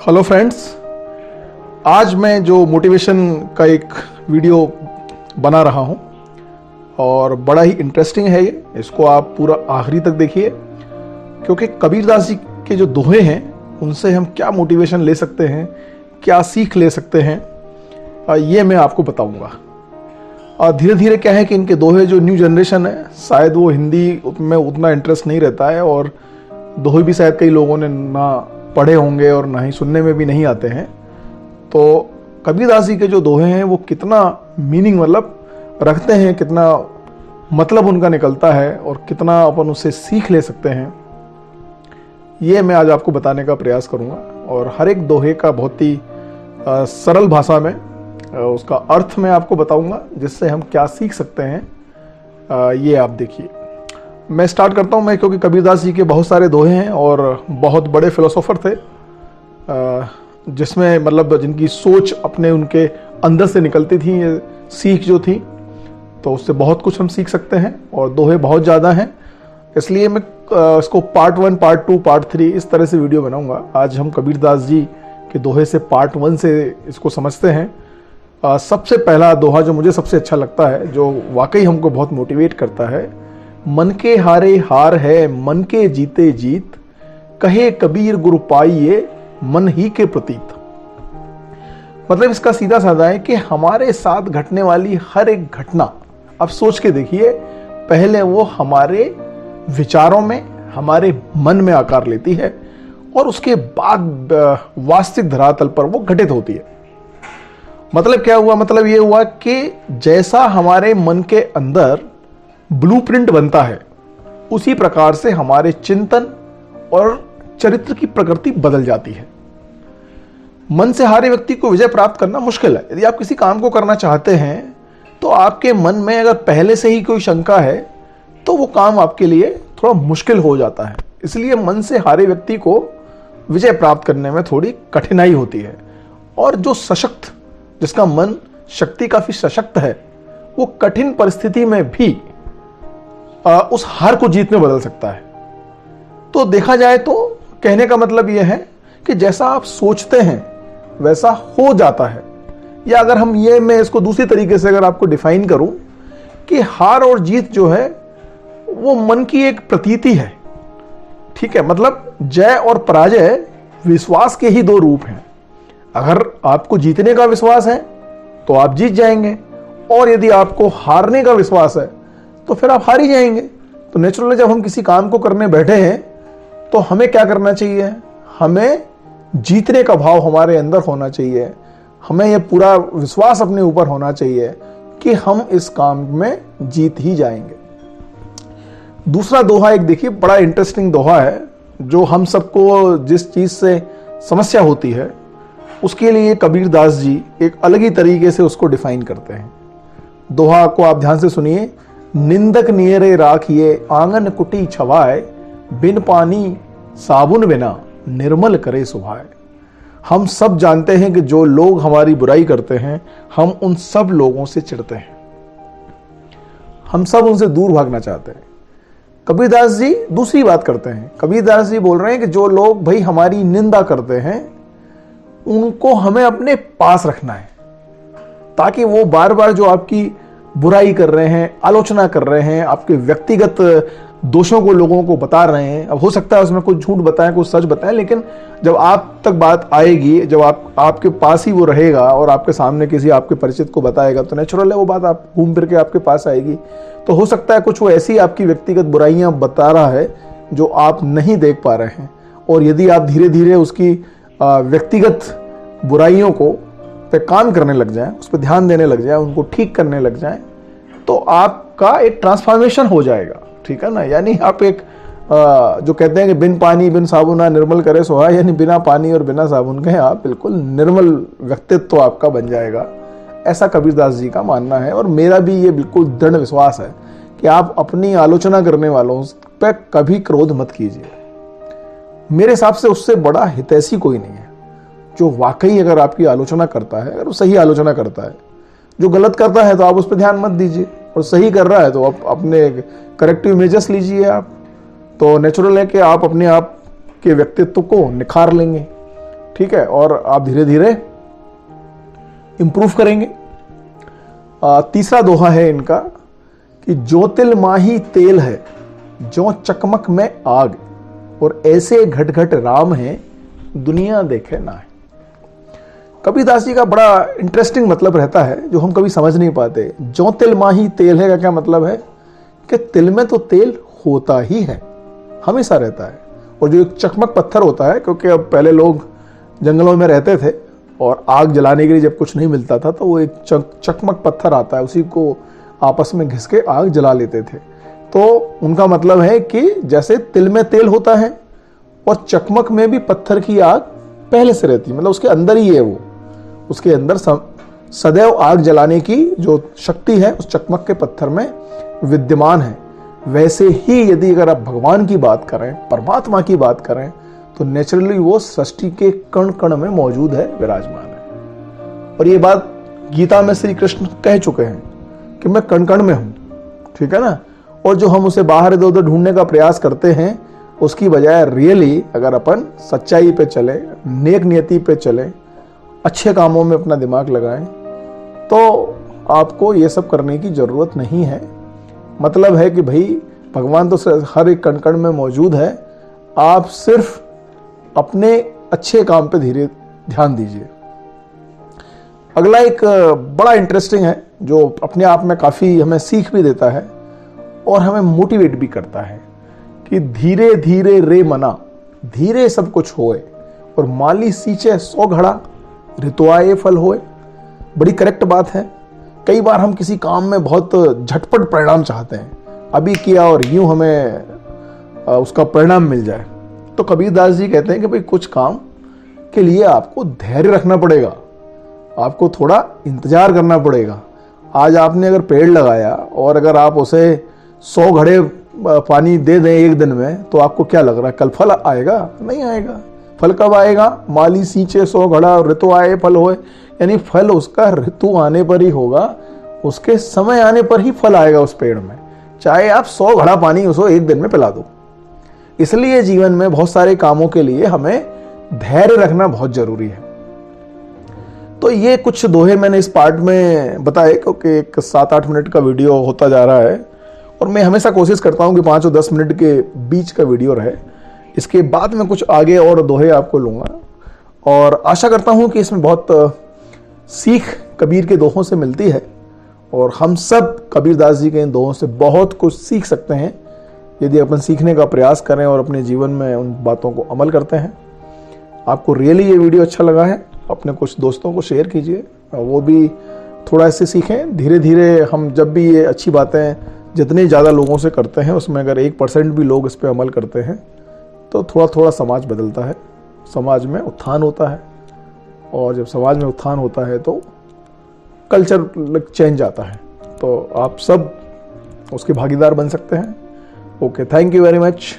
Hello friends, आज मैं जो मोटिवेशन का एक वीडियो बना रहा हूं और बड़ा ही इंटरेस्टिंग है ये। इसको आप पूरा आखिरी तक देखिए, क्योंकि कबीरदास जी के जो दोहे हैं उनसे हम क्या मोटिवेशन ले सकते हैं, क्या सीख ले सकते हैं, ये मैं आपको बताऊंगा। और धीरे धीरे क्या है कि इनके दोहे जो न्यू जनरेशन है, शायद वो हिंदी में उतना इंटरेस्ट नहीं रहता है और दोहे भी शायद कई लोगों ने ना पढ़े होंगे और ना ही सुनने में भी नहीं आते हैं। तो कबीरदास जी के जो दोहे हैं वो कितना मीनिंग रखते हैं, कितना मतलब उनका निकलता है और कितना अपन उससे सीख ले सकते हैं, ये मैं आज आपको बताने का प्रयास करूंगा। और हर एक दोहे का बहुत ही सरल भाषा में उसका अर्थ मैं आपको बताऊंगा, जिससे हम क्या सीख सकते हैं ये आप देखिए। मैं स्टार्ट करता हूं क्योंकि कबीरदास जी के बहुत सारे दोहे हैं और बहुत बड़े फिलोसोफर थे, जिसमें जिनकी सोच अपने उनके अंदर से निकलती थी, ये सीख जो थी, तो उससे बहुत कुछ हम सीख सकते हैं। और दोहे बहुत ज़्यादा हैं, इसलिए मैं इसको पार्ट 1, पार्ट 2, पार्ट 3 इस तरह से वीडियो बनाऊंगा। आज हम कबीरदास जी के दोहे से पार्ट 1 से इसको समझते हैं। सबसे पहला दोहा जो मुझे सबसे अच्छा लगता है, जो वाकई हमको बहुत मोटिवेट करता है, मन के हारे हार है, मन के जीते जीत, कहे कबीर गुरु पाइये, मन ही के प्रतीत। इसका सीधा साधा है कि हमारे साथ घटने वाली हर एक घटना, अब सोच के देखिए, पहले वो हमारे विचारों में, हमारे मन में आकार लेती है और उसके बाद वास्तविक धरातल पर वो घटित होती है। क्या हुआ? ये हुआ कि जैसा हमारे मन के अंदर ब्लूप्रिंट बनता है, उसी प्रकार से हमारे चिंतन और चरित्र की प्रकृति बदल जाती है। मन से हारे व्यक्ति को विजय प्राप्त करना मुश्किल है। यदि आप किसी काम को करना चाहते हैं तो आपके मन में अगर पहले से ही कोई शंका है तो वो काम आपके लिए थोड़ा मुश्किल हो जाता है। इसलिए मन से हारे व्यक्ति को विजय प्राप्त करने में थोड़ी कठिनाई होती है। और जो सशक्त, जिसका मन शक्ति काफी सशक्त है, वो कठिन परिस्थिति में भी उस हार को जीत में बदल सकता है। तो देखा जाए तो कहने का मतलब यह है कि जैसा आप सोचते हैं वैसा हो जाता है। या अगर मैं इसको दूसरी तरीके से अगर आपको डिफाइन करूं कि हार और जीत जो है वो मन की एक प्रतीति है। ठीक है, जय और पराजय विश्वास के ही दो रूप हैं। अगर आपको जीतने का विश्वास है तो आप जीत जाएंगे, और यदि आपको हारने का विश्वास है तो फिर आप हार ही जाएंगे। तो नेचुरली जब हम किसी काम को करने बैठे हैं तो हमें क्या करना चाहिए? हमें जीतने का भाव हमारे अंदर होना चाहिए। हमें यह पूरा विश्वास अपने ऊपर होना चाहिए कि हम इस काम में जीत ही जाएंगे। दूसरा दोहा एक देखिए, बड़ा इंटरेस्टिंग दोहा है, जो हम सबको जिस चीज से समस्या होती है उसके लिए कबीरदास जी एक अलग ही तरीके से उसको डिफाइन करते हैं। दोहा को आप ध्यान से सुनिए। निंदक नियरे राखिए, आंगन कुटी छवाए, बिन पानी साबुन बिना निर्मल करे सुभाए। हम सब जानते हैं कि जो लोग हमारी बुराई करते हैं, हम उन सब लोगों से चिढ़ते हैं, हम सब उनसे दूर भागना चाहते हैं। कबीरदास जी दूसरी बात करते हैं। कबीरदास जी बोल रहे हैं कि जो लोग भाई हमारी निंदा करते हैं, उनको हमें अपने पास रखना है, ताकि वो बार बार जो आपकी बुराई कर रहे हैं, आलोचना कर रहे हैं, आपके व्यक्तिगत दोषों को लोगों को बता रहे हैं, अब हो सकता है उसमें कुछ झूठ बताएं, कुछ सच बताएं, लेकिन जब आप तक बात आएगी, जब आपके पास ही वो रहेगा और आपके सामने किसी आपके परिचित को बताएगा, तो नेचुरल है वो बात आप घूम फिर के आपके पास आएगी। तो हो सकता है कुछ वो ऐसी आपकी व्यक्तिगत बुराइयां बता रहा है जो आप नहीं देख पा रहे हैं, और यदि आप धीरे धीरे उसकी व्यक्तिगत बुराइयों को पे काम करने लग जाएं, उस पर ध्यान देने लग जाएं, उनको ठीक करने लग जाएं, तो आपका एक ट्रांसफॉर्मेशन हो जाएगा। ठीक है ना? यानी आप एक जो कहते हैं कि बिन पानी बिन साबुन निर्मल करे सोहा, यानी बिना पानी और बिना साबुन के आप बिल्कुल निर्मल व्यक्तित्व तो आपका बन जाएगा। ऐसा कबीरदास जी का मानना है, और मेरा भी ये बिल्कुल दृढ़ विश्वास है कि आप अपनी आलोचना करने वालों पर कभी क्रोध मत कीजिए। मेरे हिसाब से उससे बड़ा हितैषी कोई नहीं है। जो वाकई अगर आपकी आलोचना करता है, अगर वो सही आलोचना करता है, जो गलत करता है तो आप उस पर ध्यान मत दीजिए, और सही कर रहा है तो आप अपने करेक्टिव मेजर्स लीजिए। आप तो नेचुरल है कि आप अपने आप के व्यक्तित्व को निखार लेंगे। ठीक है, और आप धीरे धीरे इंप्रूव करेंगे। तीसरा दोहा है इनका कि जो तिल माही तेल है, जो चकमक में आग, और ऐसे घट घट राम है, दुनिया देखे ना है। कबीरदास जी का बड़ा इंटरेस्टिंग मतलब रहता है जो हम कभी समझ नहीं पाते। जो तिल माही तेल है का क्या मतलब है कि तिल में तो तेल होता ही है, हमेशा रहता है। और जो एक चकमक पत्थर होता है, क्योंकि अब पहले लोग जंगलों में रहते थे और आग जलाने के लिए जब कुछ नहीं मिलता था तो वो एक चकमक पत्थर आता है, उसी को आपस में घिस के आग जला लेते थे। तो उनका मतलब है कि जैसे तिल में तेल होता है और चकमक में भी पत्थर की आग पहले से रहती है, मतलब उसके अंदर ही है, वो उसके अंदर सदैव आग जलाने की जो शक्ति है उस चकमक के पत्थर में विद्यमान है। वैसे ही यदि अगर आप भगवान की बात करें, परमात्मा की बात करें, तो नेचुरली वो सृष्टि के कण कण में मौजूद है, विराजमान है। और ये बात गीता में श्री कृष्ण कह चुके हैं कि मैं कण कण में हूं, ठीक है ना। और जो हम उसे बाहर इधर उधर ढूंढने का प्रयास करते हैं, उसकी बजाय रियली अगर अपन सच्चाई पे चले, नेक नियति पे चले, अच्छे कामों में अपना दिमाग लगाएं, तो आपको ये सब करने की जरूरत नहीं है। मतलब है कि भाई भगवान तो हर एक कण कण में मौजूद है, आप सिर्फ अपने अच्छे काम पे धीरे ध्यान दीजिए। अगला एक बड़ा इंटरेस्टिंग है जो अपने आप में काफी हमें सीख भी देता है और हमें मोटिवेट भी करता है कि धीरे धीरे रे मना, धीरे सब कुछ होए, और माली सींचे 100 घड़ा, ऋतुआए फल होए। बड़ी करेक्ट बात है। कई बार हम किसी काम में बहुत झटपट परिणाम चाहते हैं, अभी किया और यूं हमें उसका परिणाम मिल जाए। तो कबीरदास जी कहते हैं कि भाई कुछ काम के लिए आपको धैर्य रखना पड़ेगा, आपको थोड़ा इंतजार करना पड़ेगा। आज आपने अगर पेड़ लगाया और अगर आप उसे 100 घड़े पानी दे दें एक दिन में, तो आपको क्या लग रहा है कल फल आएगा? नहीं आएगा। फल कब आएगा? माली सींचे 100 घड़ा, ऋतु आए फल होए, यानी फल उसका ऋतु आने पर ही होगा, उसके समय आने पर ही फल आएगा उस पेड़ में, चाहे आप 100 घड़ा पानी उसको एक दिन में पिला दो। इसलिए जीवन में बहुत सारे कामों के लिए हमें धैर्य रखना बहुत जरूरी है। तो ये कुछ दोहे मैंने इस पार्ट में बताए, क्योंकि एक 7-8 मिनट का वीडियो होता जा रहा है और मैं हमेशा कोशिश करता हूं कि 5 और 10 मिनट के बीच का वीडियो रहे। इसके बाद में कुछ आगे और दोहे आपको लूंगा और आशा करता हूं कि इसमें बहुत सीख कबीर के दोहों से मिलती है और हम सब कबीरदास जी के इन दोहों से बहुत कुछ सीख सकते हैं यदि अपन सीखने का प्रयास करें और अपने जीवन में उन बातों को अमल करते हैं। आपको रियली ये वीडियो अच्छा लगा है, अपने कुछ दोस्तों को शेयर कीजिए, वो भी थोड़ा इससे सीखें। धीरे धीरे हम जब भी ये अच्छी बातें जितने ज़्यादा लोगों से करते हैं, उसमें अगर 1% भी लोग इस पर अमल करते हैं तो थोड़ा थोड़ा समाज बदलता है, समाज में उत्थान होता है। और जब समाज में उत्थान होता है तो कल्चर चेंज आता है, तो आप सब उसके भागीदार बन सकते हैं। Okay, thank you very much.